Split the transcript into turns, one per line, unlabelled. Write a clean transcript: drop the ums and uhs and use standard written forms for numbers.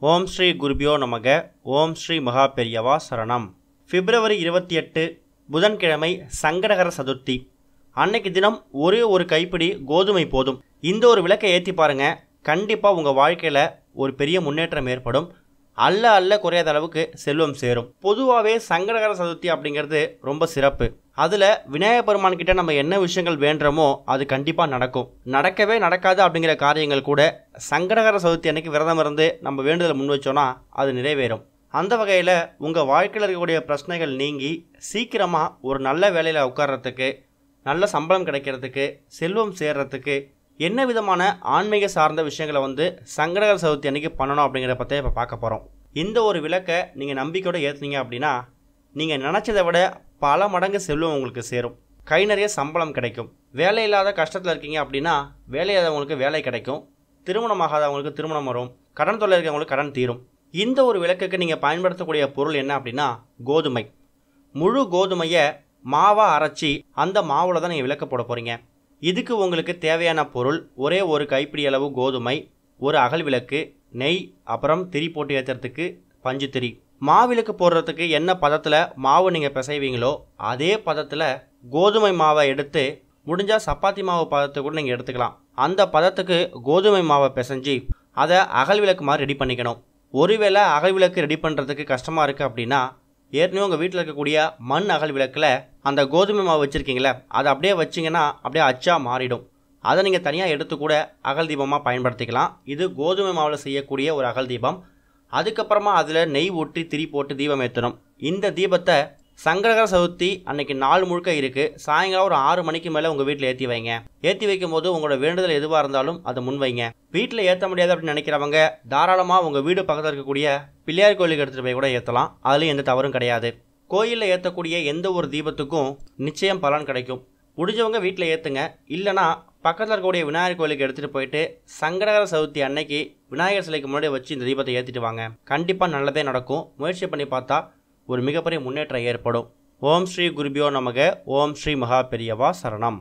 ஓம் ஸ்ரீ குருபியோ நமக. ஓம் ஸ்ரீ மகா பெரியவா சரணம். பிப்ரவரி 28 புதன்கிழமை சங்கடகர சதுர்த்தி. அன்னைக்கு தினம் ஒரே ஒரு கைப்பிடி கோதுமை போதும். இந்த ஒரு விளக்கை ஏற்றி பாருங்க, கண்டிப்பாக உங்கள் வாழ்க்கையில் ஒரு பெரிய முன்னேற்றம் ஏற்படும். அல்ல குறையாத அளவுக்கு செல்வம் சேரும். பொதுவாகவே சங்கடகர சதுர்த்தி அப்படிங்கிறது ரொம்ப சிறப்பு. அதில் விநாயகர் பெருமான் கிட்ட நம்ம என்ன விஷயங்கள் வேண்டுறோமோ அது கண்டிப்பாக நடக்கும். நடக்கவே நடக்காது அப்படிங்கிற காரியங்கள் கூட சங்கடகர சதுர்த்தி அன்னைக்கு விரதம் இருந்து நம்ம வேண்டுதலை முன் வச்சோன்னா அது நிறைவேறும். அந்த வகையில் உங்கள் வாழ்க்கையில் இருக்கக்கூடிய பிரச்சனைகள் நீங்கி சீக்கிரமாக ஒரு நல்ல வேலையில் உட்கார்றதுக்கு, நல்ல சம்பளம் கிடைக்கிறதுக்கு, செல்வம் சேர்றதுக்கு என்ன விதமான ஆன்மீக சார்ந்த விஷயங்களை சங்கடகர சதுர்த்தி அன்னைக்கு பண்ணணும் அப்படிங்கிறத பற்றி இப்போ பார்க்க போகிறோம். இந்த ஒரு விளக்கை நீங்கள் நம்பிக்கையோடு ஏற்றுனீங்க அப்படின்னா நீங்கள் நினச்சதை விட பல மடங்கு செல்வம் உங்களுக்கு சேரும். கை நிறைய சம்பளம் கிடைக்கும். வேலை இல்லாத கஷ்டத்தில் இருக்கீங்க அப்படின்னா வேலை இல்லாதவங்களுக்கு வேலை கிடைக்கும். திருமணம் ஆகாதவங்களுக்கு திருமணம் வரும். கடன் தொல்லை இருக்கிறவங்களுக்கு கடன் தீரும். இந்த ஒரு விளக்குக்கு நீங்கள் பயன்படுத்தக்கூடிய பொருள் என்ன அப்படின்னா கோதுமை. முழு கோதுமையை மாவாக அரைச்சி அந்த மாவில் தான் நீங்கள் விளக்கு போட போகிறீங்க. இதுக்கு உங்களுக்கு தேவையான பொருள் ஒரே ஒரு கைப்பிடி அளவு கோதுமை, ஒரு அகல் விளக்கு, நெய், அப்புறம் திரி போட்டு ஏற்றுறதுக்கு பஞ்சு திரி. மாவிளக்கு போடுறதுக்கு என்ன பதத்தில் மாவு நீங்கள் பிசைவீங்களோ அதே பதத்தில் கோதுமை மாவை எடுத்து, முடிஞ்சால் சப்பாத்தி மாவு பதத்தை கூட நீங்கள் எடுத்துக்கலாம். அந்த பதத்துக்கு கோதுமை மாவை பிசைஞ்சு அதை அகல் விளக்கு மாதிரி ரெடி பண்ணிக்கணும். ஒருவேளை அகல் விளக்கு ரெடி பண்ணுறதுக்கு கஷ்டமாக இருக்குது அப்படின்னா ஏற்கனவே உங்கள் வீட்டில் இருக்கக்கூடிய மண் அகல் விளக்கில் அந்த கோதுமை மாவு வச்சுருக்கீங்களே அதை அப்படியே வச்சிங்கன்னா அப்படியே அச்சா மாறிடும். அதை நீங்கள் தனியாக எடுத்து கூட அகல் தீபமாக பயன்படுத்திக்கலாம். இது கோதுமை மாவில் செய்யக்கூடிய ஒரு அகல் தீபம். அதுக்கப்புறமா அதில் நெய் ஊற்றி திரி போட்டு தீபம் ஏற்றணும். இந்த தீபத்தை சங்கடகர சதுர்த்தி அன்னைக்கு நாள் முழுக்க இருக்குது. சாயங்காலம் ஒரு 6 மணிக்கு மேலே உங்கள் வீட்டில் ஏற்றி வைங்க. ஏற்றி வைக்கும் போது உங்களோட வேண்டுதல் எதுவாக இருந்தாலும் அதை முன் வைங்க. வீட்டில் ஏற்ற முடியாது அப்படின்னு நினைக்கிறவங்க தாராளமாக உங்கள் வீடு பக்கத்தில் இருக்கக்கூடிய பிள்ளையார் கோயிலுக்கு எடுத்துகிட்டு போய் கூட ஏற்றலாம். அதுலேயும் எந்த தவறும் கிடையாது. கோயிலில் ஏற்றக்கூடிய எந்த ஒரு தீபத்துக்கும் நிச்சயம் பலன் கிடைக்கும். முடிஞ்சவங்க வீட்டில் ஏற்றுங்க. இல்லைனா பக்கத்தில் இருக்கக்கூடிய விநாயகர் கோயிலுக்கு எடுத்துகிட்டு போயிட்டு சங்கடகர சதுர்த்தி அன்னைக்கு விநாயகர் சிலைக்கு முன்னாடி வச்சு இந்த தீபத்தை ஏற்றிட்டு வாங்க. கண்டிப்பாக நல்லதே நடக்கும். முயற்சி பண்ணி பார்த்தா ஒரு மிகப்பெரிய முன்னேற்றம் ஏற்படும். ஓம் ஸ்ரீ குருபியோ நமக. ஓம் ஸ்ரீ மகா பெரியவா சரணம்.